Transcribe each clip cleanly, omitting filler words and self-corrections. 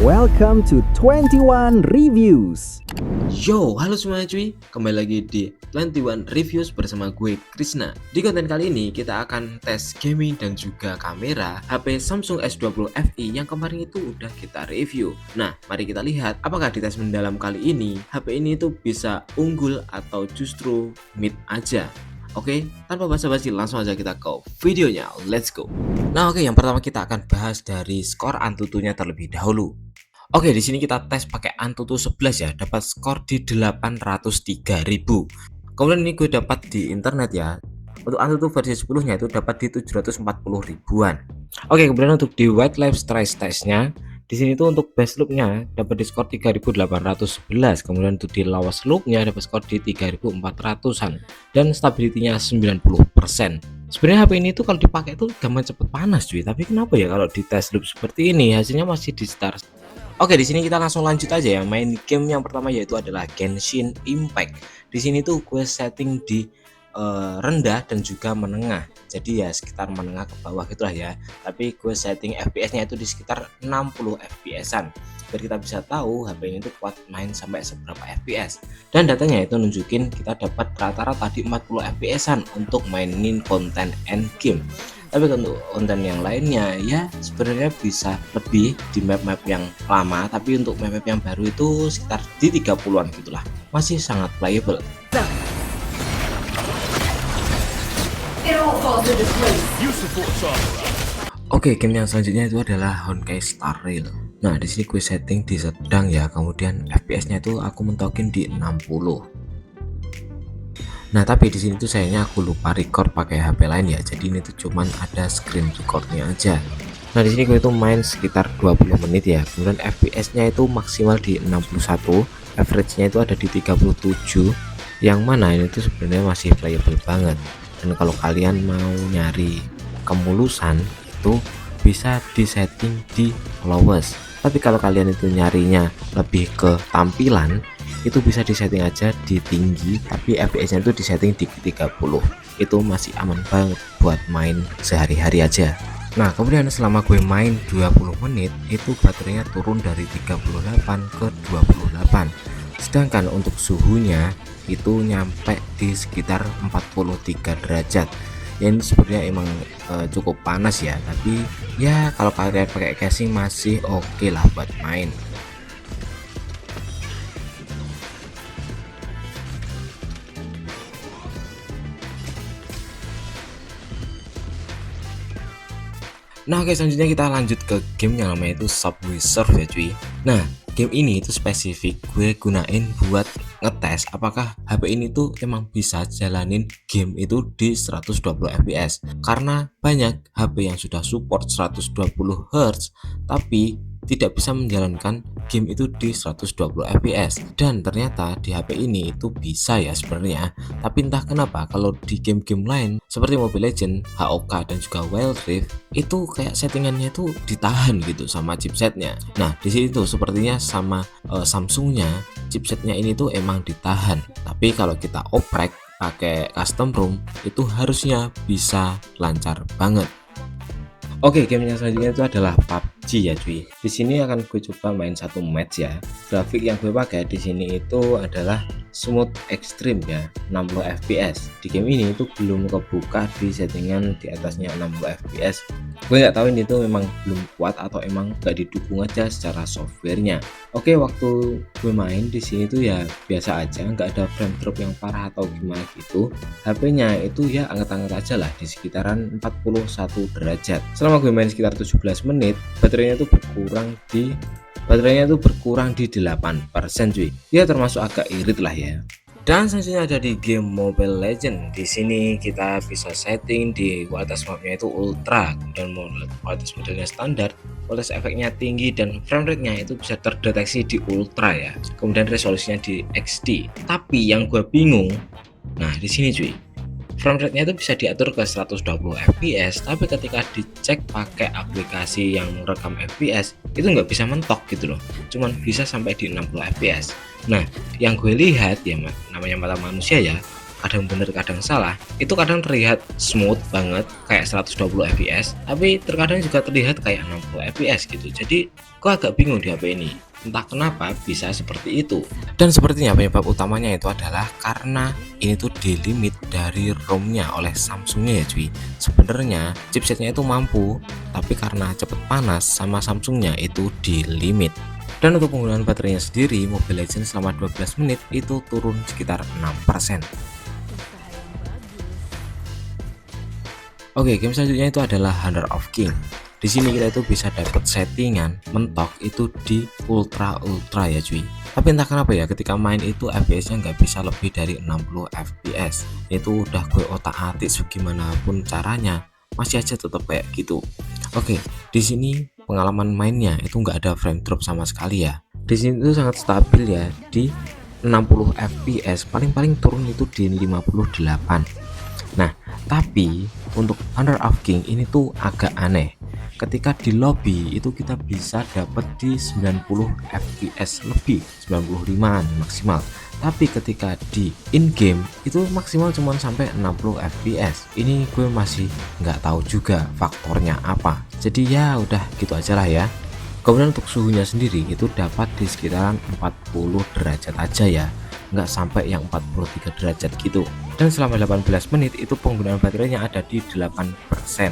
Welcome to 21 Reviews. Yo, halo semuanya cuy, kembali lagi di 21 Reviews bersama gue Krisna. Di konten kali ini kita akan tes gaming dan juga kamera HP Samsung S20 FE yang kemarin itu udah kita review. Nah, mari kita lihat apakah di tes mendalam kali ini HP ini itu bisa unggul atau justru mid aja. Oke, tanpa basa-basi langsung aja kita ke videonya, let's go. Nah oke, yang pertama kita akan bahas dari skor Antutunya terlebih dahulu. Oke, di sini kita tes pakai Antutu 11 ya, dapat skor di 803.000. Kemudian ini gue dapat di internet ya. Untuk Antutu versi 10-nya itu dapat di 740 ribuan. Oke, kemudian untuk di wildlife stress testnya, di sini tuh untuk base loop-nya dapat di skor 3811. Kemudian untuk di lowest loop-nya dapat skor di 3400-an dan stability-nya 90%. Sebenarnya HP ini tuh kalau dipakai tuh gampang cepet panas cuy, tapi kenapa ya kalau di test loop seperti ini hasilnya masih di start. Oke, di sini kita langsung lanjut aja ya, main game yang pertama yaitu adalah Genshin Impact. Di sini tuh gue setting di rendah dan juga menengah. Jadi ya sekitar menengah ke bawah gitulah ya. Tapi gue setting FPS-nya itu di sekitar 60 FPS-an. Biar kita bisa tahu HP ini tuh kuat main sampai seberapa FPS. Dan datanya itu nunjukin kita dapat rata-rata di 40 FPS-an untuk mainin konten endgame. Tapi untuk konten yang lainnya ya sebenarnya bisa lebih di map-map yang lama, tapi untuk map-map yang baru itu sekitar di 30-an gitulah. Masih sangat playable. Oke, game yang selanjutnya itu adalah Honkai Star Rail. Nah, di sini gue setting di sedang ya, kemudian FPS-nya itu aku mentokin di 60. Nah, tapi di sini tuh sayangnya aku lupa record pakai HP lain ya. Jadi ini tuh cuman ada screen recordnya aja. Nah, di sini gue tuh main sekitar 20 menit ya. Kemudian FPS-nya itu maksimal di 61, average-nya itu ada di 37. Yang mana ini tuh sebenarnya masih playable banget. Dan kalau kalian mau nyari kemulusan itu bisa disetting di lowest. Tapi kalau kalian itu nyarinya lebih ke tampilan, itu bisa disetting aja di tinggi, tapi FPS-nya itu disetting di 30. Itu masih aman banget buat main sehari-hari aja. Nah, kemudian selama gue main 20 menit itu baterainya turun dari 38 ke 28. Sedangkan untuk suhunya itu nyampe di sekitar 43 derajat. Ya ini sebenarnya emang cukup panas ya, tapi ya kalau kalian pakai casing masih oke lah buat main. Nah oke, selanjutnya kita lanjut ke game yang namanya itu Subway Surf ya cuy. Nah, game ini itu spesifik gue gunain buat ngetes apakah HP ini tuh emang bisa jalanin game itu di 120 fps. Karena banyak HP yang sudah support 120 Hz tapi tidak bisa menjalankan game itu di 120 fps, dan ternyata di HP ini itu bisa ya sebenarnya. Tapi entah kenapa kalau di game-game lain seperti Mobile Legends, HOK dan juga Wild Rift itu kayak settingannya itu ditahan gitu sama chipsetnya. Nah di sini tuh sepertinya sama Samsungnya, chipsetnya ini tuh emang ditahan. Tapi kalau kita oprek pakai custom ROM itu harusnya bisa lancar banget. Oke, game yang selanjutnya itu adalah PUBG ya cuy. Di sini akan gue coba main satu match ya. Grafik yang gue pakai di sini itu adalah smooth extreme ya, 60 fps. Di game ini itu belum kebuka di settingan di atasnya 60 fps. Gue nggak tahu ini tuh memang belum kuat atau emang nggak didukung aja secara softwarenya. Oke, waktu gue main di sini tuh ya biasa aja, nggak ada frame drop yang parah atau gimana gitu. HP-nya itu ya anget-anget aja lah di sekitaran 41 derajat. Selama gue main sekitar 17 menit, baterainya tuh berkurang di 8% cuy. Ya termasuk agak irit lah ya. Dan selanjutnya ada di game Mobile Legends. Di sini kita bisa setting di kualitas mapnya itu ultra, dan kualitas modelnya standar, kualitas efeknya tinggi, dan frame rate-nya itu bisa terdeteksi di ultra ya. Kemudian resolusinya di XD. Tapi yang gue bingung, nah di sini cuy, frame rate-nya itu bisa diatur ke 120 fps, tapi ketika dicek pakai aplikasi yang merekam fps itu nggak bisa mentok gitu loh, cuman bisa sampai di 60 fps. Nah yang gue lihat ya namanya mata manusia ya, kadang bener kadang salah, itu kadang terlihat smooth banget kayak 120 fps, tapi terkadang juga terlihat kayak 60 fps gitu. Jadi gue agak bingung di HP ini, entah kenapa bisa seperti itu. Dan sepertinya penyebab utamanya itu adalah karena ini tuh di limit dari ROM-nya oleh Samsungnya ya cuy. Sebenarnya chipsetnya itu mampu, tapi karena cepet panas sama Samsungnya itu di limit. Dan untuk penggunaan baterainya sendiri, Mobile Legends selama 12 menit itu turun sekitar 6%. Oke, game selanjutnya itu adalah Honor of King. Di sini kita itu bisa dapat settingan mentok itu di ultra ya cuy. Tapi entah kenapa ya ketika main itu FPS-nya nggak bisa lebih dari 60 FPS. Itu udah gue otak-atik segimanapun caranya, masih aja tetap kayak gitu. Oke, di sini pengalaman mainnya itu nggak ada frame drop sama sekali ya. Di sini itu sangat stabil ya di 60 FPS, paling-paling turun itu di 58. Nah, tapi untuk Honor of King ini tuh agak aneh. Ketika di lobby itu kita bisa dapat di 90 fps lebih, 95an maksimal. Tapi ketika di in game itu maksimal cuma sampai 60 fps. Ini gue masih nggak tahu juga faktornya apa. Jadi ya udah gitu aja lah ya. Kemudian untuk suhunya sendiri itu dapat di sekitaran 40 derajat aja ya, nggak sampai yang 43 derajat gitu. Dan selama 18 menit itu penggunaan baterainya ada di 8%.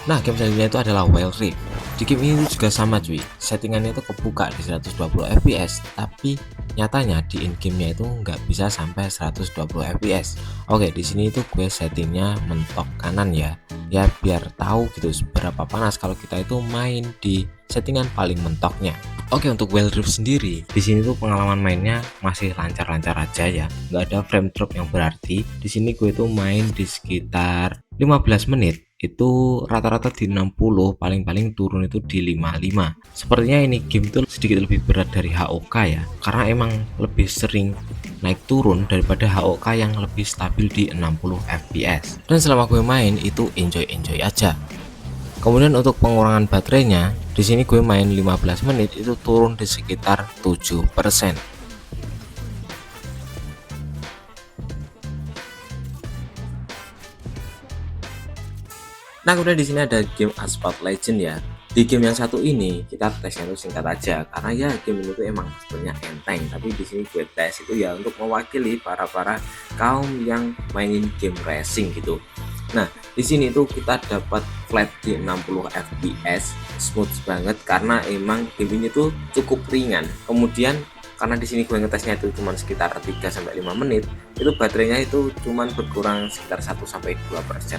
Nah, game selanjutnya itu adalah Wild Rift. Di game ini juga sama cuy, settingannya itu kebuka di 120 fps, tapi nyatanya di in game-nya itu nggak bisa sampai 120 fps. Oke, di sini itu gue settingnya mentok kanan ya biar tahu gitu seberapa panas kalau kita itu main di settingan paling mentoknya. Oke, untuk Wild Rift sendiri di sini tuh pengalaman mainnya masih lancar-lancar aja ya, nggak ada frame drop yang berarti. Di sini gue itu main di sekitar 15 menit itu rata-rata di 60, paling-paling turun itu di 55. Sepertinya ini game tuh sedikit lebih berat dari HOK ya, karena emang lebih sering naik turun daripada HOK yang lebih stabil di 60 fps. Dan selama gue main itu enjoy aja. Kemudian untuk pengurangan baterainya, di sini gue main 15 menit itu turun di sekitar 7%. Nah, kemudian di sini ada game Asphalt Legend ya. Di game yang satu ini kita tesnya itu singkat aja karena ya game ini tuh emang sebenarnya enteng, tapi di sini gue tes itu ya untuk mewakili para kaum yang mainin game racing gitu. Nah, di sini tuh kita dapat flat di 60 fps, smooth banget karena emang game ini tuh cukup ringan. Kemudian karena di sini gue ngetesnya itu cuma sekitar 3-5 menit, itu baterainya itu cuma berkurang sekitar 1-2%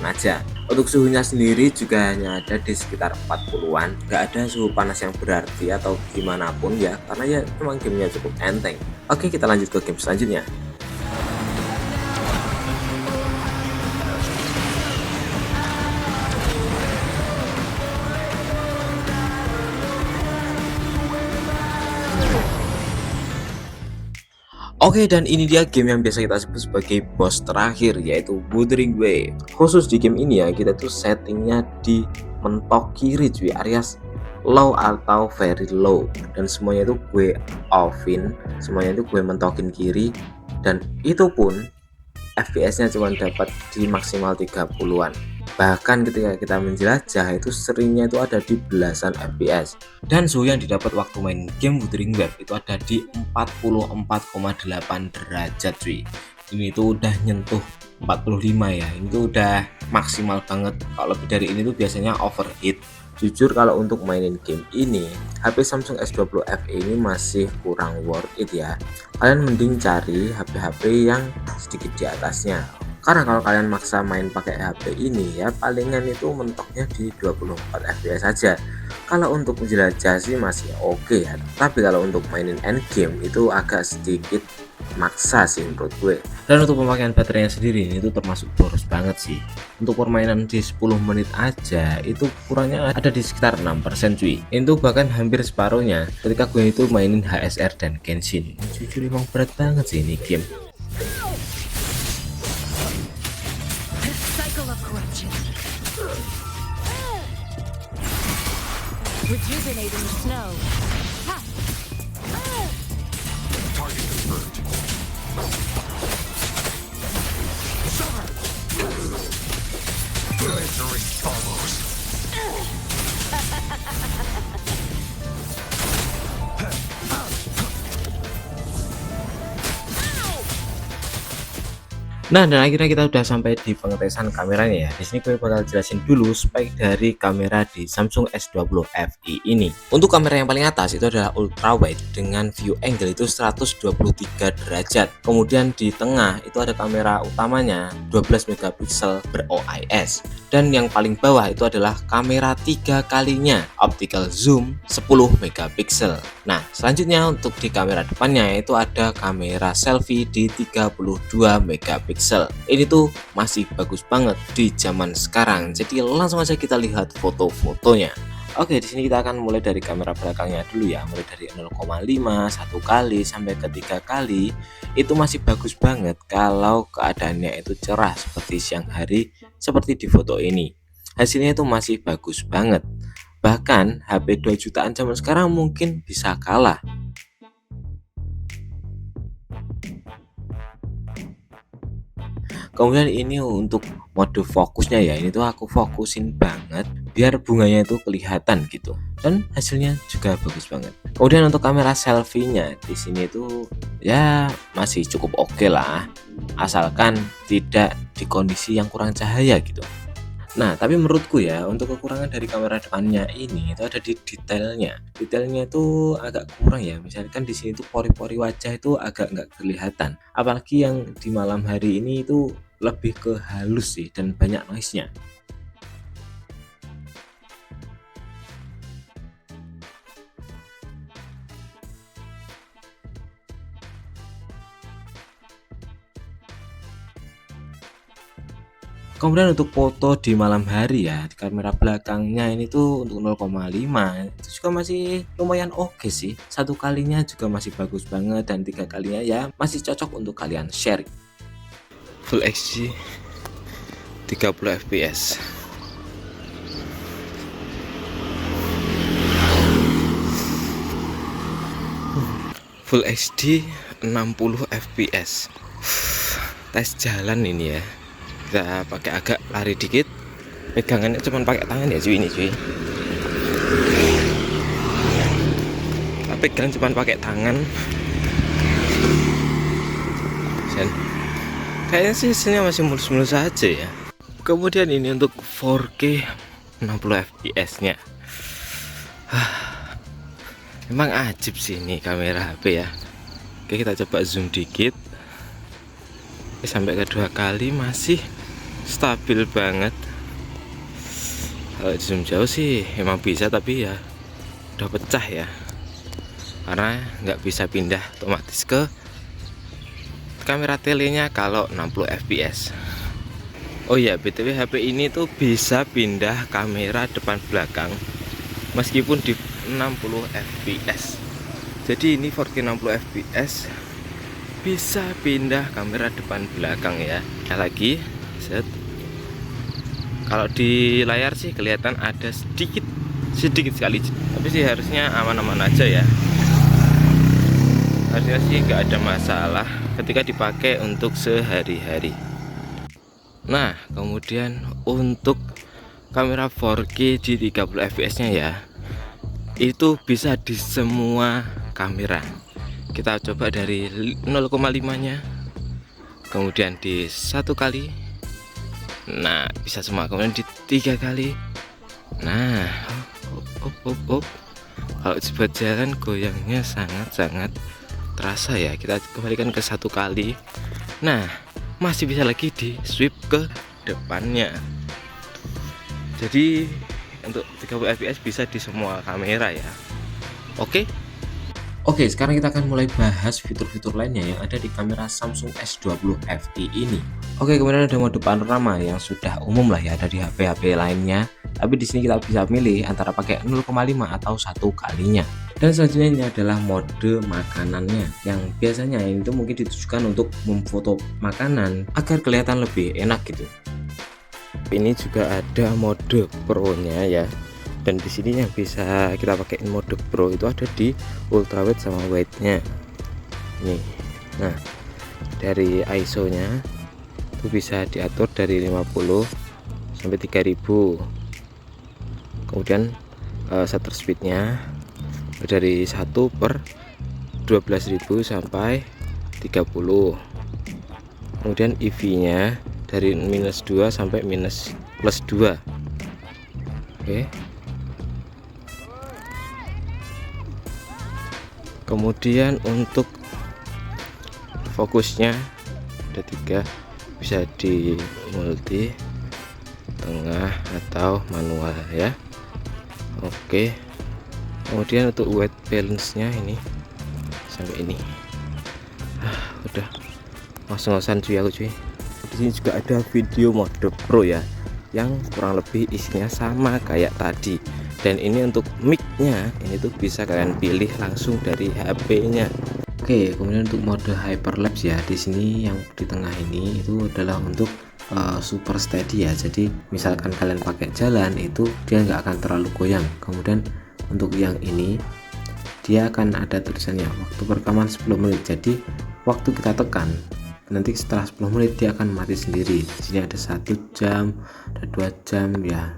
aja. Untuk suhunya sendiri juga hanya ada di sekitar 40-an, nggak ada suhu panas yang berarti atau gimana pun ya, karena ya memang gamenya cukup enteng. Oke, kita lanjut ke game selanjutnya. Oke, dan ini dia game yang biasa kita sebut sebagai boss terakhir, yaitu Wuthering Waves. Khusus di game ini ya, kita tuh settingnya di mentok kiri cuy, alias low atau very low, dan semuanya itu gue offin, semuanya itu gue mentokin kiri, dan itu pun FPS nya cuma dapat di maksimal 30-an. Bahkan ketika kita menjelajah itu seringnya itu ada di belasan fps. Dan suhu yang didapat waktu main game Wuthering Waves itu ada di 44,8 derajat cuy. Ini tuh udah nyentuh 45 ya, ini tuh udah maksimal banget. Kalau lebih dari ini tuh biasanya overheat. Jujur kalau untuk mainin game ini, HP Samsung S20 FE ini masih kurang worth it ya. Kalian mending cari HP-HP yang sedikit di atasnya. Karena kalau kalian maksa main pakai HP ini ya palingan itu mentoknya di 24 fps saja. Kalau untuk menjelajah sih masih oke ya. Tapi kalau untuk mainin endgame itu agak sedikit maksa sih menurut gue. Dan untuk pemakaian baterainya sendiri ini tuh termasuk boros banget sih. Untuk permainan di 10 menit aja itu kurangnya ada di sekitar 6% cuy. Itu bahkan hampir separuhnya ketika gue itu mainin HSR dan Genshin. Jujur emang berat banget sih ini game. Rejuvenating the snow. Ha! Nah, dan akhirnya kita udah sampai di pengetesan kameranya ya. Di sini gue bakal jelasin dulu spek dari kamera di Samsung S20 FE ini. Untuk kamera yang paling atas itu adalah ultra wide dengan view angle itu 123 derajat. Kemudian di tengah itu ada kamera utamanya 12 megapiksel ber-OIS. Dan yang paling bawah itu adalah kamera 3 kalinya optical zoom 10 megapiksel. Nah, selanjutnya untuk di kamera depannya itu ada kamera selfie di 32 megapiksel. Ini tuh masih bagus banget di zaman sekarang. Jadi langsung aja kita lihat foto-fotonya. Oke, di sini kita akan mulai dari kamera belakangnya dulu ya. Mulai dari 0,5, 1 kali sampai ke 3 kali. Itu masih bagus banget kalau keadaannya itu cerah seperti siang hari seperti di foto ini. Hasilnya itu masih bagus banget. Bahkan HP 2 jutaan zaman sekarang mungkin bisa kalah. Kemudian ini untuk mode fokusnya ya, ini tuh aku fokusin banget biar bunganya itu kelihatan gitu. Dan hasilnya juga bagus banget. Kemudian untuk kamera selfie-nya di sini tuh ya masih cukup oke lah. Asalkan tidak di kondisi yang kurang cahaya gitu. Nah, tapi menurutku ya, untuk kekurangan dari kamera depannya ini itu ada di detailnya. Detailnya itu agak kurang ya. Misalkan di sini tuh pori-pori wajah itu agak nggak kelihatan. Apalagi yang di malam hari ini itu lebih ke halus sih dan banyak noise-nya. Kemudian untuk foto di malam hari ya, di kamera belakangnya ini tuh untuk 0,5 itu juga masih lumayan oke sih. 1 kalinya juga masih bagus banget dan 3 kalinya ya masih cocok untuk kalian share. Full HD 30 fps. Full HD 60 fps. Tes jalan ini ya. Kita pakai agak lari dikit, pegangannya cuma pakai tangan ya cuy, ini cuy. Kita pegang cuma pakai tangan. Dan kayaknya sih hasilnya masih mulus-mulus saja ya. Kemudian ini untuk 4K 60 fps nya. Emang ajib sih ini kamera HP ya. Oke, kita coba zoom dikit. Sampai kedua kali masih stabil banget. Kalau zoom jauh sih emang bisa, tapi ya udah pecah ya, karena nggak bisa pindah otomatis ke kamera telenya kalau 60 fps. Oh ya, btw HP ini tuh bisa pindah kamera depan belakang meskipun di 60 fps. Jadi ini 4K 60 fps bisa pindah kamera depan belakang ya. Lagi set. Kalau di layar sih kelihatan ada sedikit sekali, tapi sih harusnya aman-aman aja ya. Harusnya sih nggak ada masalah ketika dipakai untuk sehari-hari. Nah, kemudian untuk kamera 4K di 30 fps nya ya, itu bisa di semua kamera. Kita coba dari 0,5 nya, kemudian di 1 kali, nah bisa semua. Kemudian di 3 kali, nah kalau buat jalan goyangnya sangat terasa ya. Kita kembalikan ke 1 kali, nah masih bisa lagi di sweep ke depannya. Jadi untuk 30 fps bisa di semua kamera ya. Oke, sekarang kita akan mulai bahas fitur-fitur lainnya yang ada di kamera Samsung S20 FE ini. Oke, kemudian ada mode panorama yang sudah umum lah ya, ada di HP-HP lainnya. Tapi di sini kita bisa milih antara pakai 0,5 atau 1 kalinya. Dan selanjutnya ini adalah mode makanannya, yang biasanya ini tuh mungkin ditujukan untuk memfoto makanan agar kelihatan lebih enak gitu. Ini juga ada mode pro-nya ya. Dan di sini yang bisa kita pakai mode pro itu ada di ultra wide sama wide nya nih. Nah, dari ISO nya itu bisa diatur dari 50 sampai 3000. Kemudian shutter speed nya dari 1/12.000 sampai 30. Kemudian EV-nya dari -2 sampai +2. Oke. Kemudian untuk fokusnya ada 3, bisa di multi, tengah, atau manual ya. Oke. Kemudian untuk white balance-nya ini sampai ini. Udah ngos-ngosan cuy aku cuy. Di sini juga ada video mode pro ya, yang kurang lebih isinya sama kayak tadi. Dan ini untuk mic-nya ini tuh bisa kalian pilih langsung dari HP-nya. Oke, kemudian untuk mode hyperlapse ya, di sini yang di tengah ini itu adalah untuk super steady ya. Jadi misalkan kalian pakai jalan itu dia nggak akan terlalu goyang. Kemudian untuk yang ini dia akan ada tulisannya waktu perekaman 10 menit. Jadi waktu kita tekan nanti setelah 10 menit dia akan mati sendiri. Di sini ada 1 jam, ada 2 jam ya.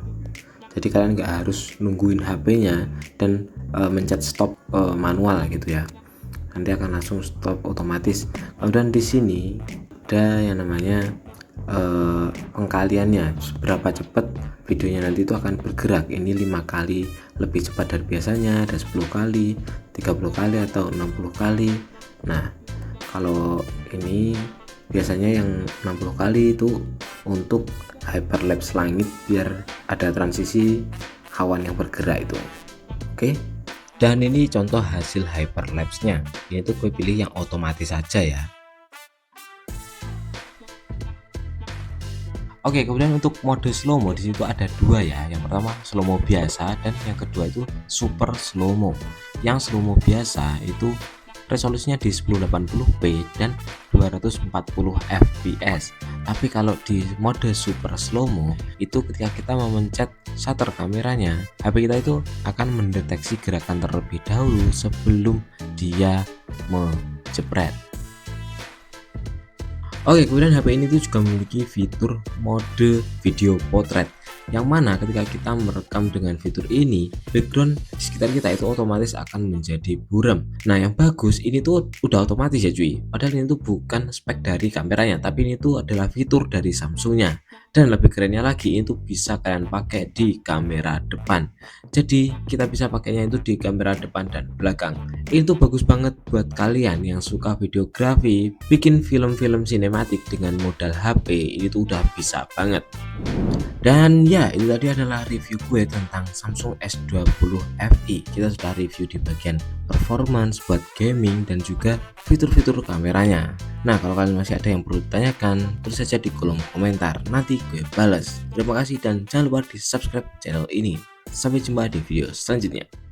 Jadi kalian nggak harus nungguin HP-nya dan mencet stop manual gitu ya. Nanti akan langsung stop otomatis. Kemudian di sini ada yang namanya pengkaliannya, seberapa cepat videonya nanti itu akan bergerak. Ini 5 kali lebih cepat dari biasanya, ada 10 kali, 30 kali, atau 60 kali. Nah, kalau ini biasanya yang 60 kali itu untuk hyperlapse langit, biar ada transisi awan yang bergerak itu. Oke. Dan ini contoh hasil hyperlapse-nya. Ini tuh gue pilih yang otomatis saja ya. Oke, kemudian untuk mode slow-mo di situ ada 2 ya. Yang pertama slow-mo biasa dan yang kedua itu super slow-mo. Yang slow-mo biasa itu resolusinya di 1080p dan 240 fps. Tapi kalau di mode super slow-mo itu ketika kita memencet shutter kameranya, HP kita itu akan mendeteksi gerakan terlebih dahulu sebelum dia menjepret. Oke, kemudian HP ini tuh juga memiliki fitur mode video portrait, yang mana ketika kita merekam dengan fitur ini, background di sekitar kita itu otomatis akan menjadi buram. Nah, yang bagus ini tuh udah otomatis ya cuy, padahal ini tuh bukan spek dari kameranya, tapi ini tuh adalah fitur dari Samsungnya. Dan lebih kerennya lagi, itu bisa kalian pakai di kamera depan. Jadi kita bisa pakainya itu di kamera depan dan belakang. Itu bagus banget buat kalian yang suka videografi, bikin film-film sinematik dengan modal HP, ini tuh udah bisa banget. Dan ya, itu tadi adalah review gue tentang Samsung S20 FE. Kita sudah review di bagian performance buat gaming dan juga fitur-fitur kameranya. Nah, kalau kalian masih ada yang perlu ditanyakan, tulis saja di kolom komentar, nanti gue balas. Terima kasih dan jangan lupa di subscribe channel ini. Sampai jumpa di video selanjutnya.